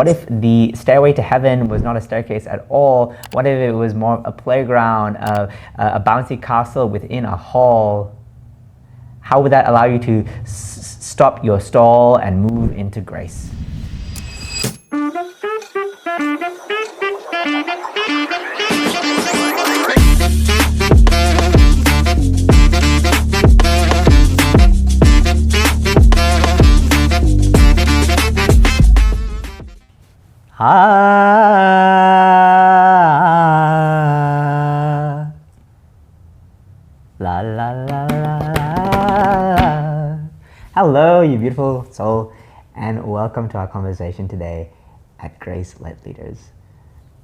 What if the stairway to heaven was not a staircase at all? What if it was more a playground, a bouncy castle within a hall? How would that allow you to stop your stall and move into grace? La la la la. Hello, you beautiful soul, and welcome to our conversation today at Grace Light Leaders.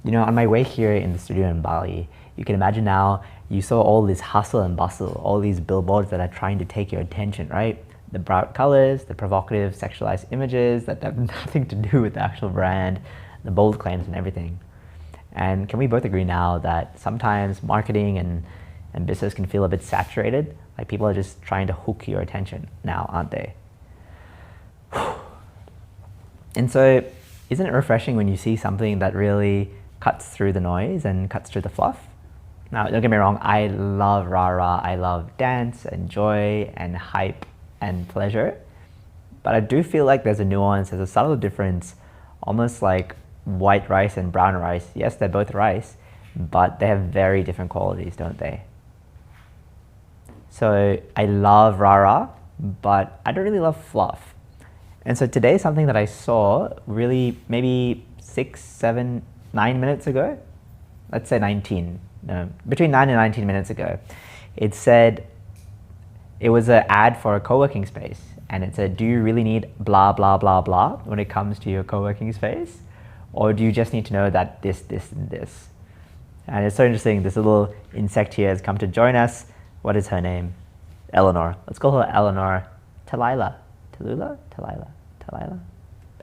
You know, on my way here in the studio in Bali, you can imagine now you saw all this hustle and bustle, all these billboards that are trying to take your attention, right? The bright colors, the provocative sexualized images that have nothing to do with the actual brand, the bold claims and everything. And can we both agree now that sometimes marketing and business can feel a bit saturated? Like people are just trying to hook your attention now, aren't they? And so isn't it refreshing when you see something that really cuts through the noise and cuts through the fluff? Now, don't get me wrong, I love rah-rah, I love dance and joy and hype and pleasure, but I do feel like there's a nuance, there's a subtle difference, almost like white rice and brown rice. Yes, they're both rice, but they have very different qualities, don't they? So I love rah-rah, but I don't really love fluff. And so today, something that I saw really maybe 6, 7, 9 minutes ago, let's say 19, no, between 9 and 19 minutes ago, it said, it was an ad for a co-working space, and it said, do you really need blah, blah, blah, blah when it comes to your co-working space? Or do you just need to know that this, and this? And it's so interesting, this little insect here has come to join us. What is her name? Eleanor. Let's call her Eleanor Talila. Talila? Talila. Talila?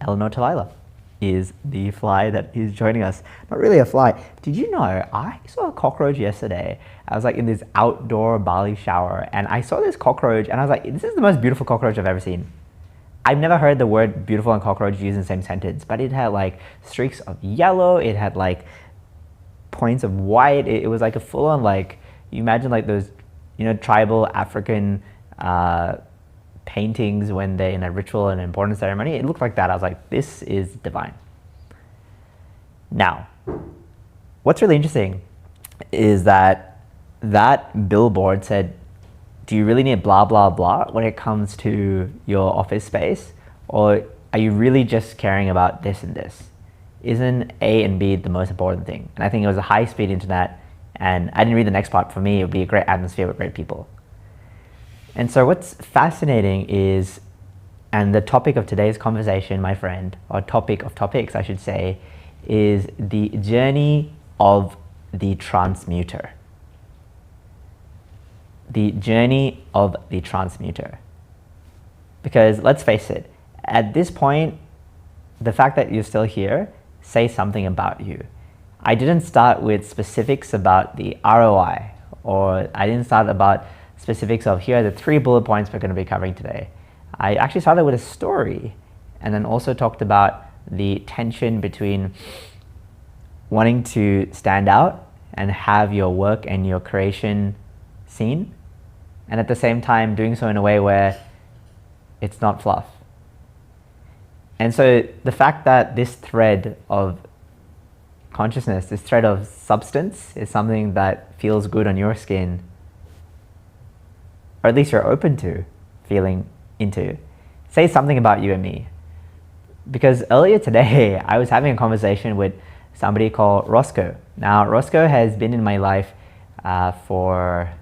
Eleanor Talila is the fly that is joining us. Not really a fly. Did you know, I saw a cockroach yesterday. I was like in this outdoor Bali shower, and I saw this cockroach and I was like, this is the most beautiful cockroach I've ever seen. I've never heard the word beautiful and cockroach used in the same sentence, but it had like streaks of yellow, it had like points of white, it was like a full-on, like, you imagine like those, you know, tribal African paintings when they're in a ritual and important ceremony. It looked like that. I was like, this is divine. Now, what's really interesting is that that billboard said, do you really need blah, blah, blah when it comes to your office space? Or are you really just caring about this and this? Isn't A and B the most important thing? And I think it was a high-speed internet, and I didn't read the next part. For me, it would be a great atmosphere with great people. And so what's fascinating is, and the topic of today's conversation, my friend, or topic of topics, I should say, is the journey of the transmuter. The journey of the transmuter. Because let's face it, at this point, the fact that you're still here says something about you. I didn't start with specifics about the ROI, or I didn't start about specifics of here are the 3 bullet points we're going to be covering today. I actually started with a story, and then also talked about the tension between wanting to stand out and have your work and your creation seen, and at the same time doing so in a way where it's not fluff. And so the fact that this thread of consciousness, this thread of substance, is something that feels good on your skin, or at least you're open to feeling into, say something about you and me. Because earlier today, I was having a conversation with somebody called Roscoe. Now, Roscoe has been in my life for,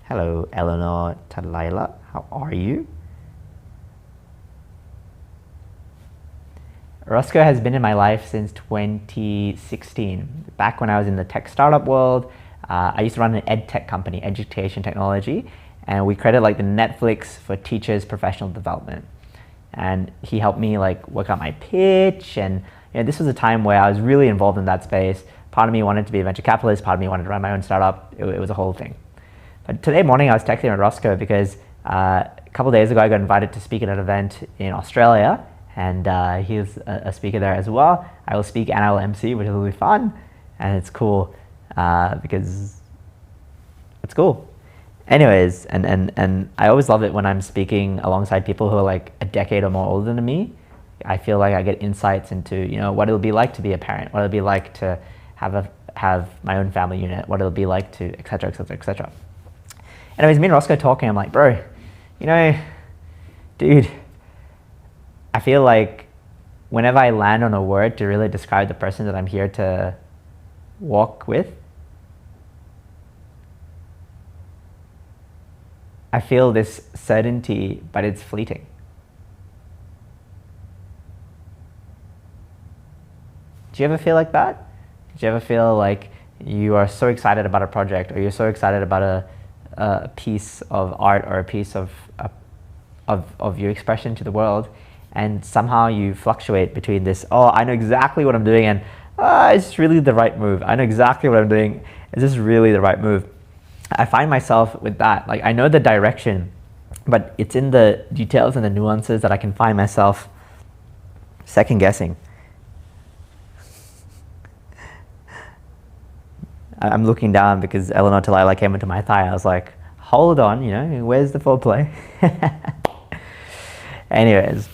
hello, Eleanor Talila, how are you? Roscoe has been in my life since 2016. Back when I was in the tech startup world, I used to run an ed tech company, education technology, and we created like the Netflix for teachers' professional development. And he helped me like work out my pitch, and you know, this was a time where I was really involved in that space. Part of me wanted to be a venture capitalist, part of me wanted to run my own startup. It was a whole thing. But today morning I was texting with Roscoe because a couple of days ago I got invited to speak at an event in Australia, and he's a speaker there as well. I will speak and I will MC, which is really fun, and it's cool because it's cool. Anyways, and I always love it when I'm speaking alongside people who are like a decade or more older than me. I feel like I get insights into, you know, what it'll be like to be a parent, what it'll be like to have my own family unit, what it'll be like to, etc., etc., etc. Anyways, me and Roscoe talking, I'm like, bro, you know, dude, I feel like whenever I land on a word to really describe the person that I'm here to walk with, I feel this certainty, but it's fleeting. Do you ever feel like that? Do you ever feel like you are so excited about a project, or you're so excited about a piece of art or a piece of your expression to the world, and somehow you fluctuate between this, oh, I know exactly what I'm doing, and it's really the right move. I know exactly what I'm doing. Is this really the right move? I find myself with that. Like, I know the direction, but it's in the details and the nuances that I can find myself second guessing. I'm looking down because Eleanor Talila came into my thigh. I was like, hold on, you know, where's the foreplay? Anyways,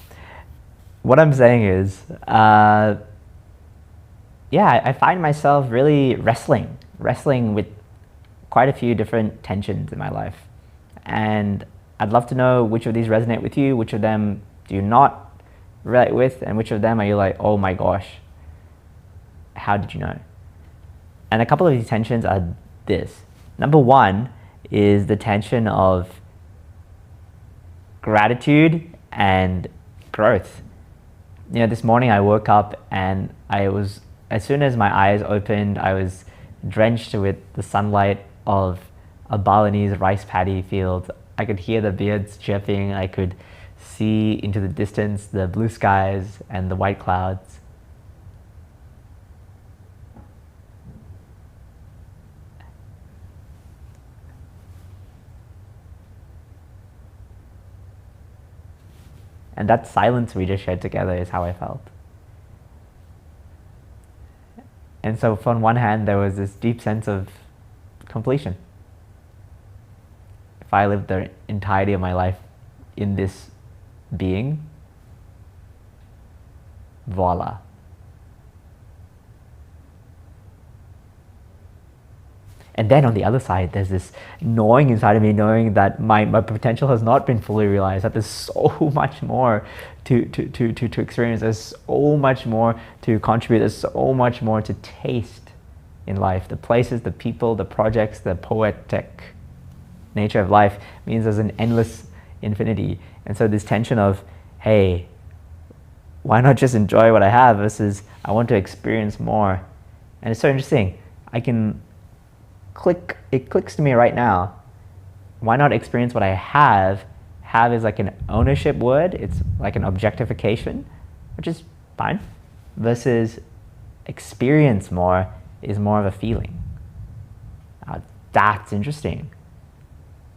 what I'm saying is, yeah, I find myself really wrestling with quite a few different tensions in my life. And I'd love to know which of these resonate with you, which of them do you not relate with, and which of them are you like, oh my gosh, how did you know? And a couple of these tensions are this. Number one is the tension of gratitude and growth. You know, this morning I woke up and as soon as my eyes opened, I was drenched with the sunlight of a Balinese rice paddy field. I could hear the birds chirping. I could see into the distance the blue skies and the white clouds. And that silence we just shared together is how I felt. And so from one hand, there was this deep sense of completion. If I lived the entirety of my life in this being, voila. And then on the other side, there's this gnawing inside of me, knowing that my potential has not been fully realized, that there's so much more to experience, there's so much more to contribute, there's so much more to taste in life. The places, the people, the projects, the poetic nature of life means there's an endless infinity. And so this tension of, hey, why not just enjoy what I have versus I want to experience more. And it's so interesting. It clicks to me right now. Why not experience what I have? Have is like an ownership word. It's like an objectification, which is fine. Versus experience more is more of a feeling. That's interesting.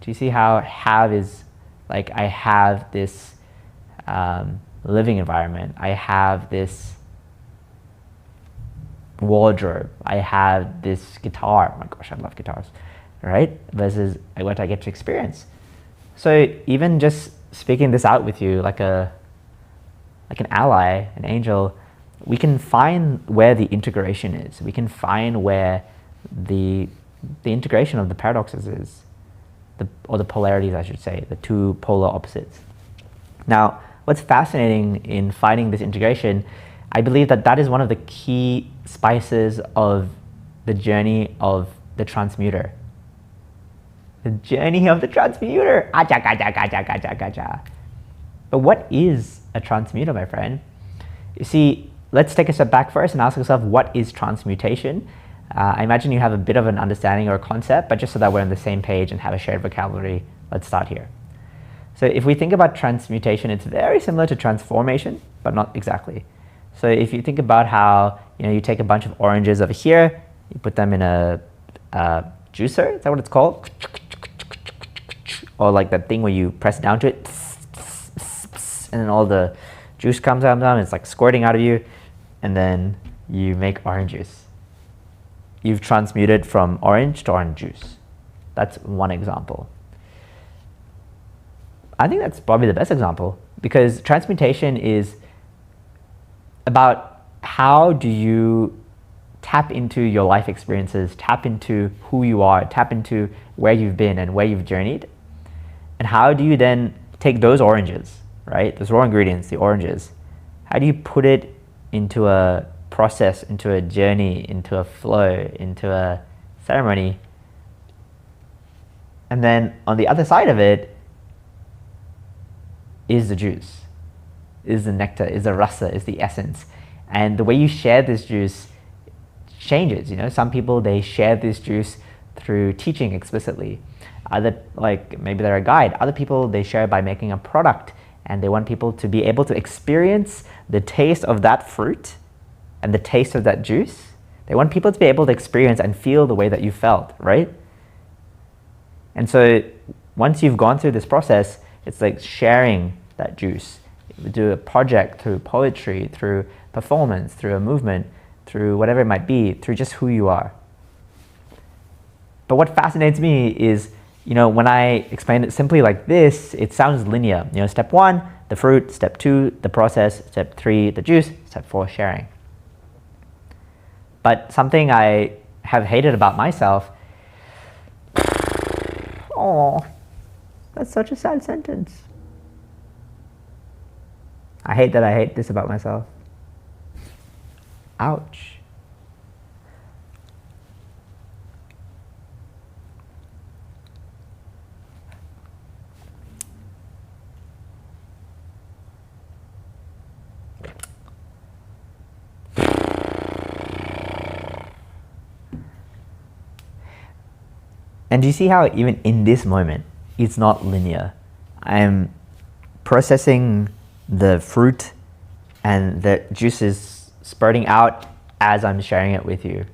Do you see how have is like, I have this living environment. I have this wardrobe. I have this guitar. Oh my gosh, I love guitars, right? Versus what I get to experience. So even just speaking this out with you like an ally, an angel, we can find where the integration is. We can find where the integration of the paradoxes is, or the polarities, I should say, the two polar opposites. Now, what's fascinating in finding this integration, I believe that is one of the key spices of the journey of the transmuter. The journey of the transmuter. Acha, gacha, gacha, gacha, gacha. But what is a transmuter, my friend? You see, let's take a step back first and ask yourself, what is transmutation? I imagine you have a bit of an understanding or a concept, but just so that we're on the same page and have a shared vocabulary, let's start here. So if we think about transmutation, it's very similar to transformation, but not exactly. So if you think about how, you take a bunch of oranges over here, you put them in a juicer, is that what it's called? Or like that thing where you press down to it, and then all the juice comes out, it's like squirting out of you, and then you make orange juice. You've transmuted from orange to orange juice. That's one example. I think that's probably the best example, because transmutation is about how do you tap into your life experiences, tap into who you are, tap into where you've been and where you've journeyed, and how do you then take those oranges, right, those raw ingredients, the oranges, how do you put it into a process, into a journey, into a flow, into a ceremony, and then on the other side of it is the juice, is the nectar, is the rasa, is the essence. And the way you share this juice changes. Some people, they share this juice through teaching explicitly. Other, like maybe they're a guide. Other people, they share by making a product, and they want people to be able to experience the taste of that fruit and the taste of that juice. They want people to be able to experience and feel the way that you felt, right? And so once you've gone through this process, it's like sharing that juice. You do a project through poetry, through performance, through a movement, through whatever it might be, through just who you are. But what fascinates me is, when I explain it simply like this, it sounds linear. Step 1, the fruit. Step 2, the process. Step 3, the juice. Step 4, sharing. But something I have hated about myself, oh, that's such a sad sentence. I hate that I hate this about myself. Ouch. And do you see how even in this moment, it's not linear? I'm processing the fruit and the juice is spurting out as I'm sharing it with you.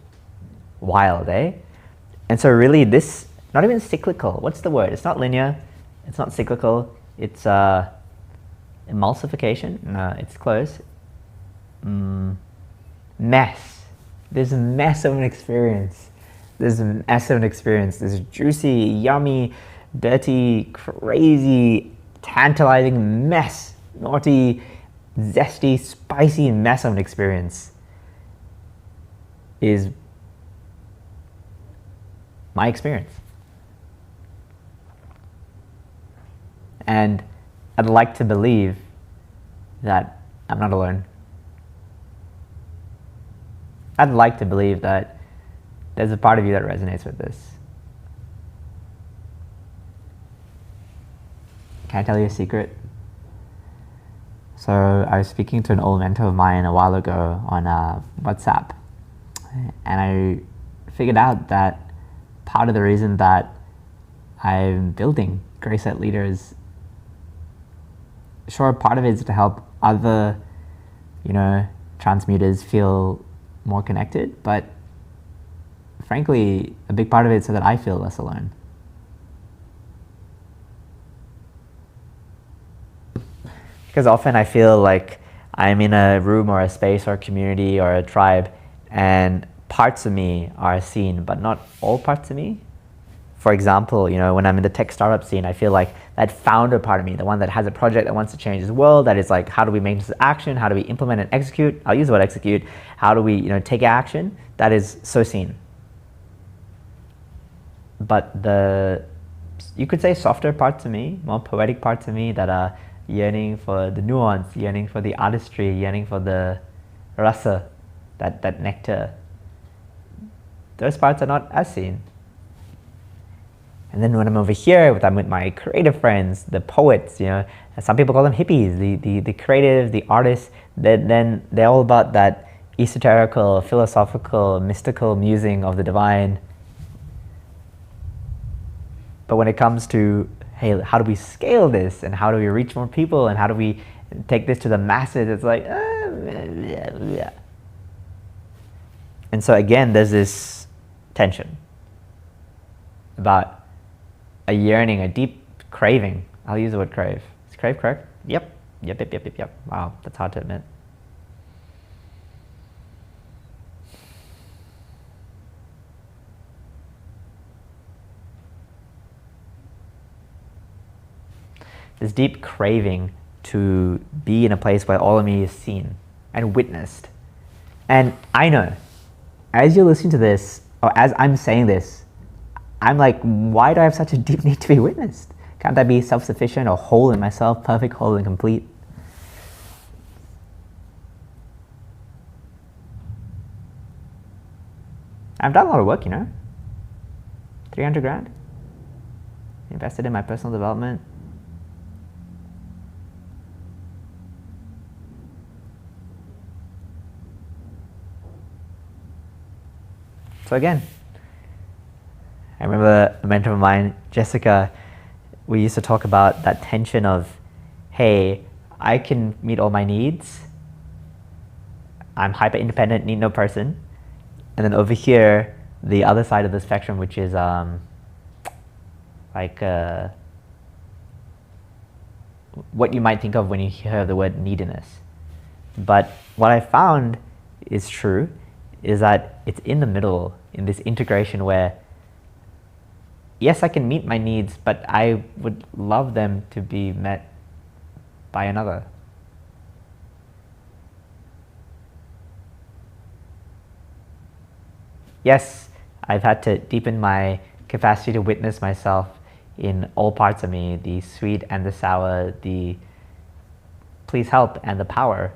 Wild, eh? And so really this, not even cyclical. What's the word? It's not linear. It's not cyclical. It's emulsification. No, it's close. Mess. There's a mess of an experience. There's a mess of an experience. This juicy, yummy, dirty, crazy, tantalizing mess. Naughty, zesty, spicy mess of an experience is my experience. And I'd like to believe that I'm not alone. I'd like to believe that there's a part of you that resonates with this. Can I tell you a secret? So I was speaking to an old mentor of mine a while ago on WhatsApp, and I figured out that part of the reason that I'm building Grace Set Leaders, sure, part of it is to help other, transmuters feel more connected, but frankly, a big part of it is so that I feel less alone. Because often I feel like I'm in a room or a space or a community or a tribe, and parts of me are seen, but not all parts of me. For example, when I'm in the tech startup scene, I feel like that founder part of me, the one that has a project that wants to change the world, that is like, how do we make this action? How do we implement and execute? I'll use the word execute. How do we, take action? That is so seen. But you could say softer parts of me, more poetic parts of me that are yearning for the nuance, yearning for the artistry, yearning for the rasa, that nectar. Those parts are not as seen. And then when I'm over here, I'm with my creative friends, the poets, some people call them hippies, the creative, the artists, then they're all about that esoterical, philosophical, mystical musing of the divine. But when it comes to, hey, how do we scale this, and how do we reach more people, and how do we take this to the masses, it's like, yeah. And so again, there's this tension about a yearning, a deep craving. I'll use the word crave. Is crave correct? Yep. Yep. Wow, that's hard to admit. This deep craving to be in a place where all of me is seen and witnessed. And I know, as you're listening to this, or as I'm saying this, I'm like, why do I have such a deep need to be witnessed? Can't I be self-sufficient or whole in myself, perfect, whole, and complete? I've done a lot of work, 300 grand. Invested in my personal development. So again, I remember a mentor of mine, Jessica, we used to talk about that tension of, hey, I can meet all my needs. I'm hyper independent, need no person. And then over here, the other side of the spectrum, which is what you might think of when you hear the word neediness. But what I found is true is that it's in the middle, in this integration where, yes, I can meet my needs, but I would love them to be met by another. Yes, I've had to deepen my capacity to witness myself in all parts of me, the sweet and the sour, the please help and the power.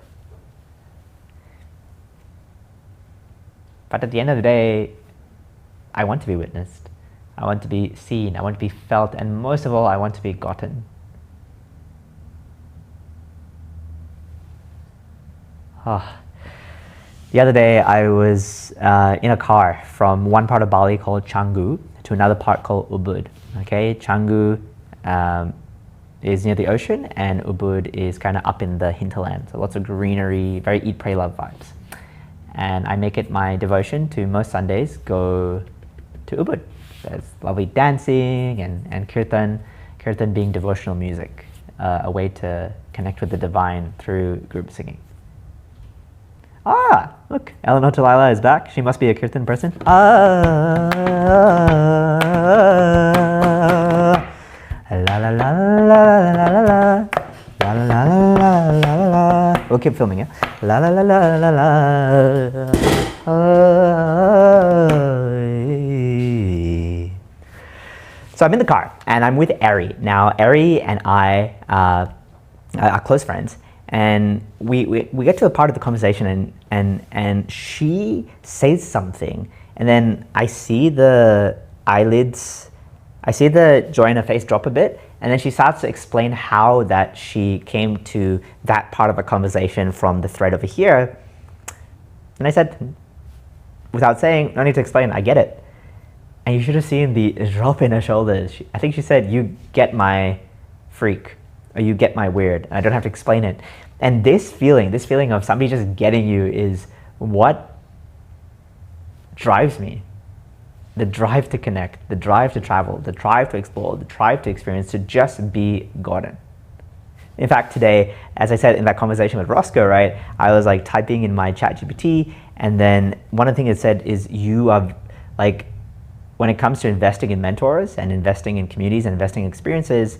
But at the end of the day, I want to be witnessed. I want to be seen. I want to be felt. And most of all, I want to be gotten. Oh. The other day, I was in a car from one part of Bali called Canggu to another part called Ubud. Okay, Canggu is near the ocean, and Ubud is kind of up in the hinterland. So lots of greenery, very eat, pray, love vibes. And I make it my devotion to most Sundays go to Ubud. There's lovely dancing and kirtan being devotional music, a way to connect with the divine through group singing. Ah, look, Eleanor Talila is back. She must be a kirtan person. La la la la la la la la la la la la la. We'll keep filming it. La la la la la la. So I'm in the car and I'm with Eri. Now Eri and I are close friends, and we get to a part of the conversation and she says something, and then I see the eyelids, I see the joy in her face drop a bit, and then she starts to explain how that she came to that part of a conversation from the thread over here. And I said, without saying, no need to explain, I get it. And you should have seen the drop in her shoulders. I think she said, you get my freak, or you get my weird. I don't have to explain it. And this feeling of somebody just getting you is what drives me. The drive to connect, the drive to travel, the drive to explore, the drive to experience, to just be gotten. In fact, today, as I said in that conversation with Roscoe, right, I was like typing in my ChatGPT, and then one of the things it said is, you are like, when it comes to investing in mentors and investing in communities and investing in experiences,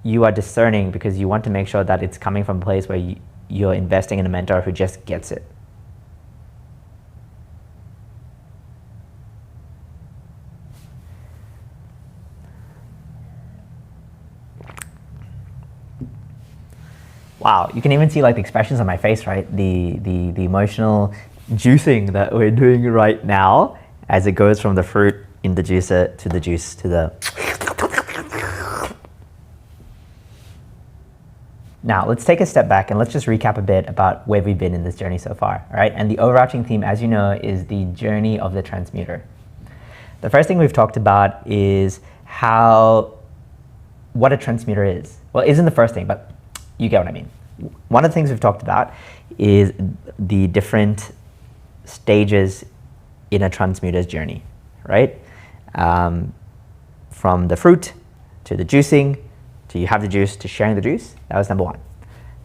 you are discerning because you want to make sure that it's coming from a place where you're investing in a mentor who just gets it. Wow, you can even see like the expressions on my face, right? The emotional juicing that we're doing right now as it goes from the fruit in the juicer to the juice to the... Now, let's take a step back and let's just recap a bit about where we've been in this journey so far, all right? And the overarching theme, as you know, is the journey of the transmuter. The first thing we've talked about is what a transmuter is. Well, it isn't the first thing, but you get what I mean. One of the things we've talked about is the different stages in a transmuter's journey, right? From the fruit to the juicing, to you have the juice, to sharing the juice. That was number one.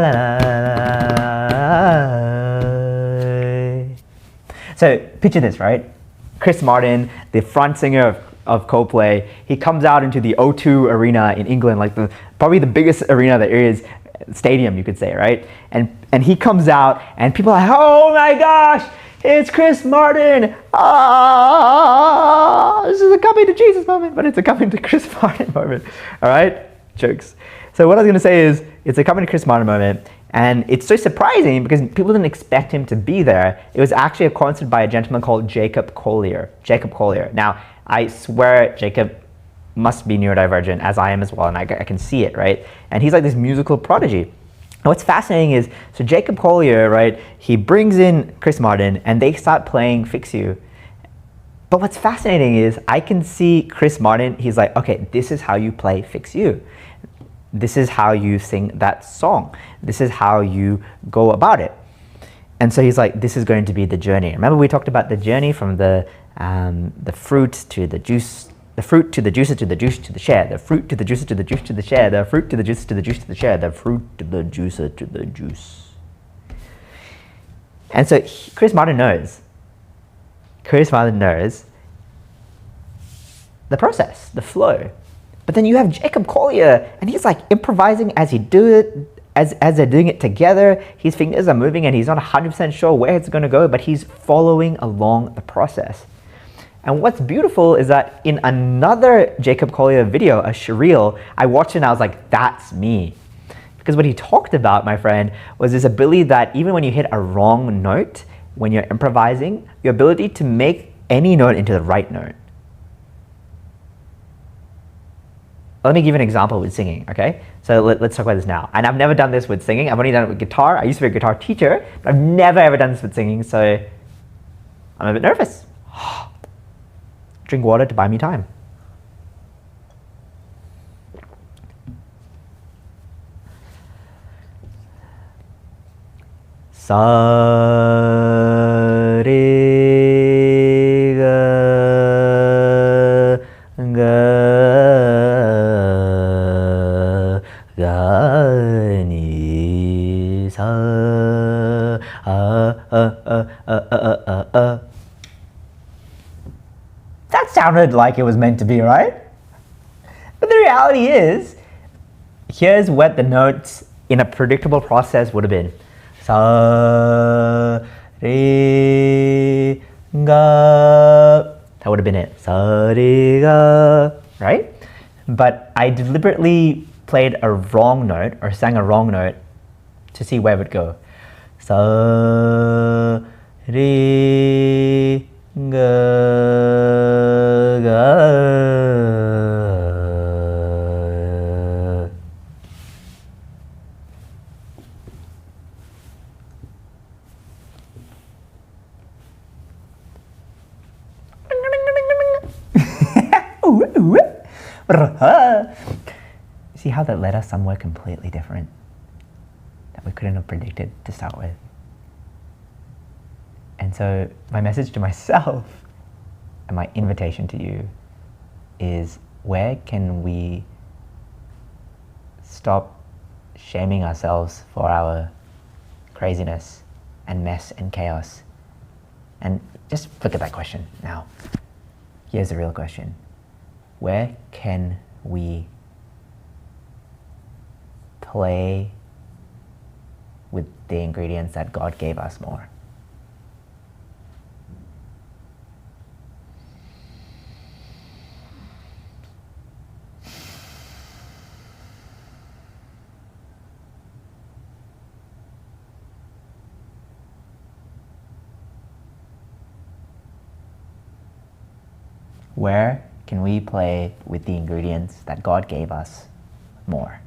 la, la. So picture this, right? Chris Martin, the front singer of Coldplay, he comes out into the O2 Arena in England, like probably the biggest arena there is, stadium you could say, right? And he comes out and people are like, oh my gosh, it's Chris Martin. Ah, this is a coming to Jesus moment, but it's a coming to Chris Martin moment. All right, jokes. So what I was gonna say is, it's a coming to Chris Martin moment, and it's so surprising because people didn't expect him to be there. It was actually a concert by a gentleman called Jacob Collier. Jacob Collier. Now, I swear Jacob must be neurodivergent, as I am as well, and I can see it, right? And he's like this musical prodigy. And what's fascinating is, so Jacob Collier, right, he brings in Chris Martin and they start playing Fix You. But what's fascinating is, I can see Chris Martin, he's like, okay, this is how you play Fix You. This is how you sing that song. This is how you go about it. And so he's like, this is going to be the journey. Remember we talked about the journey from the fruit to the juice, the fruit to the juice to the juice to the share, the fruit to the juice to the juice to the share, the fruit to the juice to the juice to the share, the fruit to the juice to the juice. And so Chris Martin knows. Chris Martin knows the process, the flow. But then you have Jacob Collier, and he's like improvising as he do it, as they're doing it together. His fingers are moving and he's not 100% sure where it's going to go, but he's following along the process. And what's beautiful is that in another Jacob Collier video, a reel, I watched it and I was like, that's me. Because what he talked about, my friend, was this ability that even when you hit a wrong note, when you're improvising, your ability to make any note into the right note. Let me give you an example with singing, okay? So let's talk about this now. And I've never done this with singing. I've only done it with guitar. I used to be a guitar teacher, but I've never ever done this with singing, so I'm a bit nervous. Drink water to buy me time. Sa re ga ga ni sa That sounded like it was meant to be, right? But the reality is, here's what the notes in a predictable process would have been. Sa, re, ga. That would have been it. Sa, re, ga. Right? But I deliberately played a wrong note or sang a wrong note to see where it would go. Sa, re, ga, ga. See how that led us somewhere completely different that we couldn't have predicted to start with. And so my message to myself and my invitation to you is, where can we stop shaming ourselves for our craziness and mess and chaos? And just look at that question now. Here's the real question. Where can we play with the ingredients that God gave us more? Where can we play with the ingredients that God gave us more?